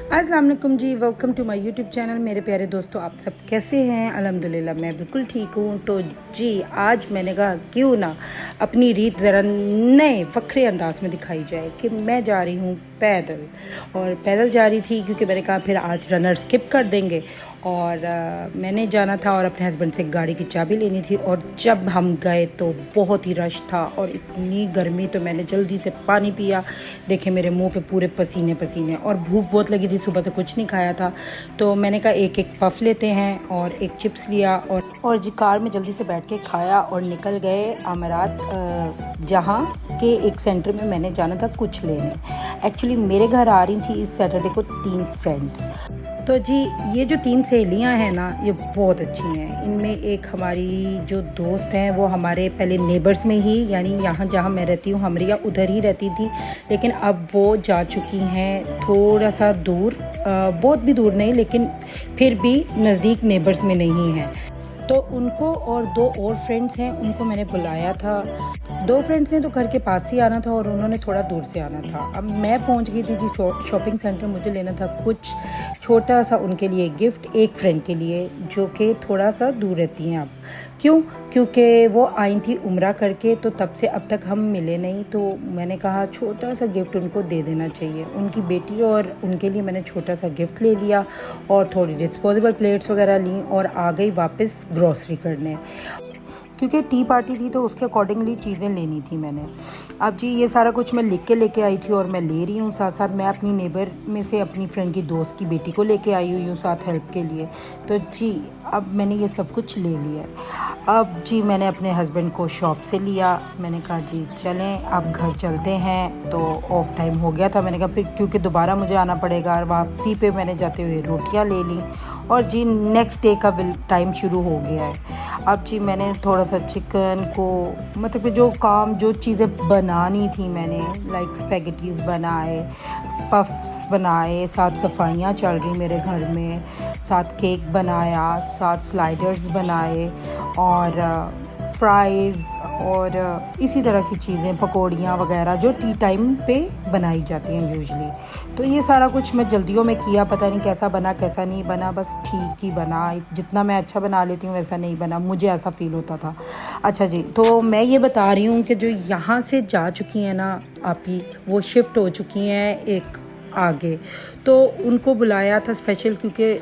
अस्सलाम वालेकुम जी, welcome to my YouTube channel. मेरे प्यारे दोस्तों, आप सब कैसे हैं? अल्हम्दुलिल्लाह मैं बिल्कुल ठीक हूँ। तो जी आज मैंने कहा क्यों ना अपनी रीत ज़रा नए वक्रे अंदाज में दिखाई जाए कि मैं जा रही हूँ पैदल। और पैदल जा रही थी क्योंकि मैंने कहा फिर आज रनर स्किप कर देंगे। और मैंने जाना था और अपने हस्बैंड से गाड़ी की चाबी लेनी थी। और जब हम गए तो बहुत ही रश था और इतनी गर्मी, तो मैंने जल्दी से पानी पिया। देखे मेरे मुंह पे पूरे पसीने पसीने, और भूख बहुत लगी थी, सुबह से कुछ नहीं खाया था। तो मैंने कहा एक एक पफ लेते हैं और एक चिप्स लिया और जी कार में जल्दी से बैठ के खाया और निकल गए अमारात, जहाँ के एक सेंटर में मैंने जाना था कुछ लेने। एक्चुअली मेरे घर आ रही थी इस सैटरडे को 3 फ्रेंड्स। तो जी ये जो 3 सहेलियां हैं ना, ये बहुत अच्छी हैं। इनमें एक हमारी जो दोस्त हैं वो हमारे पहले नेबर्स में ही, यानी यहाँ जहाँ मैं रहती हूँ हमरिया, उधर ही रहती थी, लेकिन अब वो जा चुकी हैं थोड़ा सा दूर, बहुत भी दूर नहीं लेकिन फिर भी नज़दीक नेबर्स में नहीं है। तो उनको और 2 और फ्रेंड्स हैं, उनको मैंने बुलाया था। 2 फ्रेंड्स ने तो घर के पास ही आना था और उन्होंने थोड़ा दूर से आना था। अब मैं पहुंच गई थी जी शॉपिंग सेंटर। मुझे लेना था कुछ छोटा सा उनके लिए गिफ्ट, एक फ्रेंड के लिए जो कि थोड़ा सा दूर रहती हैं। अब क्यों? क्योंकि वो आई थी उम्रा करके, तो तब से अब तक हम मिले नहीं। तो मैंने कहा छोटा सा गिफ्ट उनको दे देना चाहिए, उनकी बेटी, और उनके लिए मैंने छोटा सा गिफ्ट ले लिया और थोड़ी डिस्पोजेबल प्लेट्स वगैरह ली और आ गई वापस ग्रॉसरी करने, क्योंकि टी पार्टी थी तो उसके अकॉर्डिंगली चीज़ें लेनी थी मैंने। अब जी ये सारा कुछ मैं लिख के लेके आई थी और मैं ले रही हूँ। साथ साथ मैं अपनी नेबर में से अपनी फ्रेंड की दोस्त की बेटी को लेके आई हुई हूँ साथ हेल्प के लिए। तो जी अब मैंने ये सब कुछ ले लिया। अब जी मैंने अपने हस्बैंड को शॉप से लिया। मैंने कहा जी चलें अब घर चलते हैं। तो ऑफ टाइम हो गया था, मैंने कहा फिर क्योंकि दोबारा मुझे आना पड़ेगा, और वापसी पे मैंने जाते हुए रोटियां ले ली। और जी नेक्स्ट डे का टाइम शुरू हो गया है। अब जी मैंने थोड़ा सा चिकन को, मतलब कि जो चीज़ें बनानी थी मैंने, लाइक स्पेगेटीज़ बनाए, पफ्स बनाए, साथ सफाइयाँ चल रही मेरे घर में, साथ केक बनाया, साथ स्लाइडर्स बनाए और फ्राइज़ और इसी तरह की चीज़ें, पकौड़ियाँ वगैरह जो टी टाइम पे बनाई जाती हैं यूजुअली। तो ये सारा कुछ मैं जल्दियों में किया, पता नहीं कैसा बना कैसा नहीं बना, बस ठीक ही बना। जितना मैं अच्छा बना लेती हूँ वैसा नहीं बना, मुझे ऐसा फ़ील होता था। अच्छा जी, तो मैं ये बता रही हूँ कि जो यहाँ से जा चुकी हैं ना आपी, वो शिफ्ट हो चुकी हैं एक आगे। तो उनको बुलाया था स्पेशल, क्योंकि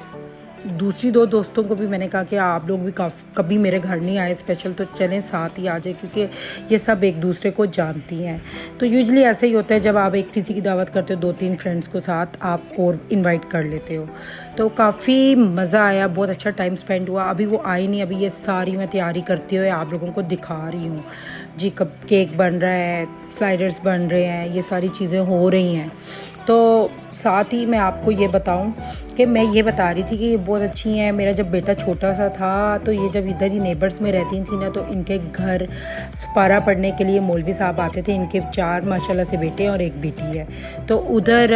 दूसरी 2 दोस्तों को भी मैंने कहा कि आप लोग भी कभी मेरे घर नहीं आए स्पेशल, तो चलें साथ ही आ जाए, क्योंकि ये सब एक दूसरे को जानती हैं। तो यूजुअली ऐसे ही होता है, जब आप एक किसी की दावत करते हो 2-3 फ्रेंड्स को साथ आप और इनवाइट कर लेते हो। तो काफ़ी मज़ा आया, बहुत अच्छा टाइम स्पेंड हुआ। अभी वो आई नहीं, अभी ये सारी मैं तैयारी करते हुए आप लोगों को दिखा रही हूँ जी। कब केक बन रहा है, स्लाइडर्स बन रहे हैं, ये सारी चीज़ें हो रही हैं। तो साथ ही मैं आपको ये बताऊं कि मैं ये बता रही थी कि ये बहुत अच्छी हैं। मेरा जब बेटा छोटा सा था तो ये जब इधर ही नेबर्स में रहती थी ना, तो इनके घर सुपारा पढ़ने के लिए मौलवी साहब आते थे। इनके 4 माशाल्लाह से बेटे और एक बेटी है। तो उधर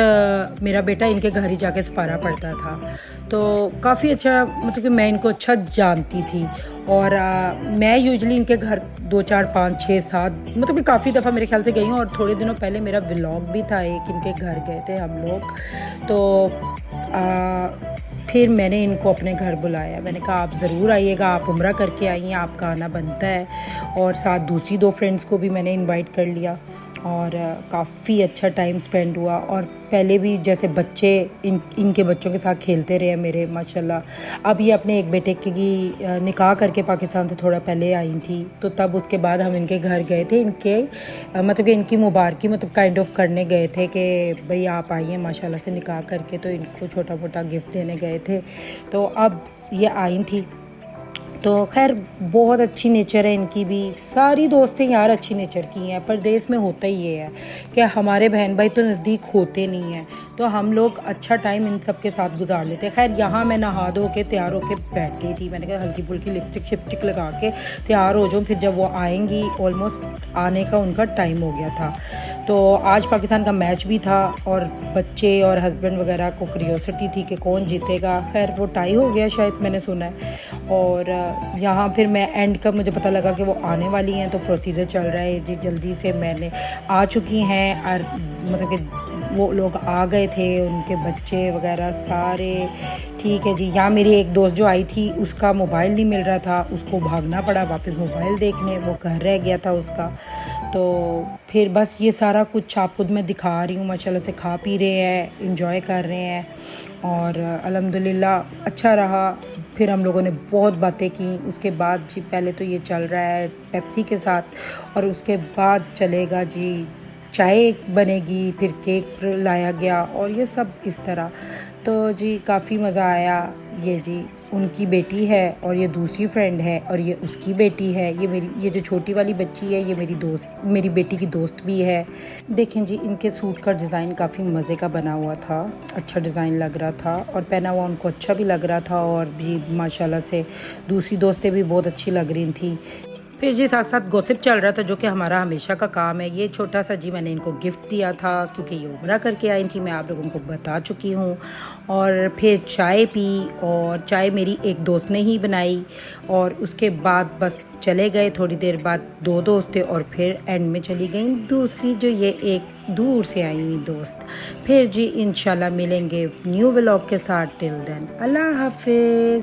मेरा बेटा इनके घर ही जाके सुपारा पढ़ता था। तो काफ़ी अच्छा, मतलब कि मैं इनको अच्छा जानती थी। और मैं यूजुअली इनके घर 2, 4, 5, 6, 7 मतलब कि काफ़ी दफ़ा मेरे ख्याल से गई हूँ। और थोड़े दिनों पहले मेरा व्लॉग भी था, एक इनके घर गए थे हम लोग। तो फिर मैंने इनको अपने घर बुलाया। मैंने कहा आप ज़रूर आइएगा, आप उम्रा करके आई हैं, आपका आना बनता है। और साथ दूसरी 2 फ्रेंड्स को भी मैंने इनवाइट कर लिया और काफ़ी अच्छा टाइम स्पेंड हुआ। और पहले भी जैसे बच्चे इनके बच्चों के साथ खेलते रहे मेरे माशाल्लाह। अब ये अपने एक बेटे की निकाह करके पाकिस्तान से थोड़ा पहले आई थी, तो तब उसके बाद हम इनके घर गए थे। इनके मतलब कि इनकी मुबारकी मतलब काइंड ऑफ करने गए थे कि भाई आप आइए माशाल्लाह से निकाह करके, तो इनको छोटा मोटा गिफ्ट देने गए थे। तो अब ये आई थी। तो खैर बहुत अच्छी नेचर है इनकी भी। सारी दोस्तें यार अच्छी नेचर की हैं। परदेश में होता ही ये है कि हमारे बहन भाई तो नज़दीक होते नहीं हैं, तो हम लोग अच्छा टाइम इन सब के साथ गुजार लेते हैं। खैर यहाँ मैं नहा धो के तैयार होके बैठ गई थी। मैंने कहा हल्की फुल्की लिपस्टिक शिपस्टिक लगा के तैयार हो जाऊँ, फिर जब वो आएंगी ऑलमोस्ट आने का उनका टाइम हो गया था। तो आज पाकिस्तान का मैच भी था और बच्चे और हस्बैंड वगैरह को क्यूरियोसिटी थी कि कौन जीतेगा। खैर वो टाई हो गया शायद, मैंने सुना है। और यहाँ फिर मैं एंड का मुझे पता लगा कि वो आने वाली हैं, तो प्रोसीजर चल रहा है जी। जल्दी से मैंने आ चुकी हैं और मतलब कि वो लोग आ गए थे, उनके बच्चे वगैरह सारे। ठीक है जी। यहाँ मेरी एक दोस्त जो आई थी उसका मोबाइल नहीं मिल रहा था, उसको भागना पड़ा वापस मोबाइल देखने, वो घर रह गया था उसका। तो फिर बस ये सारा कुछ आपको मैं दिखा रही हूँ। माशाल्लाह से खा पी रहे हैं, इंजॉय कर रहे हैं और अल्हम्दुलिल्लाह अच्छा रहा। फिर हम लोगों ने बहुत बातें की। उसके बाद जी पहले तो ये चल रहा है पेप्सी के साथ और उसके बाद चलेगा जी चाय बनेगी, फिर केक लाया गया और ये सब इस तरह। तो जी काफ़ी मज़ा आया। ये जी उनकी बेटी है और ये दूसरी फ्रेंड है और ये उसकी बेटी है। ये जो छोटी वाली बच्ची है ये मेरी बेटी की दोस्त भी है। देखें जी इनके सूट का डिज़ाइन काफ़ी मज़े का बना हुआ था, अच्छा डिज़ाइन लग रहा था और पहना हुआ उनको अच्छा भी लग रहा था और भी माशाल्लाह से दूसरी दोस्तें भी बहुत अच्छी लग रही थी। फिर जी साथ साथ गॉसिप चल रहा था जो कि हमारा हमेशा का काम है। ये छोटा सा जी मैंने इनको गिफ्ट दिया था क्योंकि ये उम्रा करके आई थी, मैं आप लोगों को बता चुकी हूँ। और फिर चाय पी और चाय मेरी एक दोस्त ने ही बनाई और उसके बाद बस चले गए। थोड़ी देर बाद दो दोस्त थे और फिर एंड में चली गई दूसरी जो ये एक दूर से आई हुई दोस्त। फिर जी इंशाल्लाह मिलेंगे न्यू व्लॉग के साथ। टिल देन अल्लाह हाफिज़।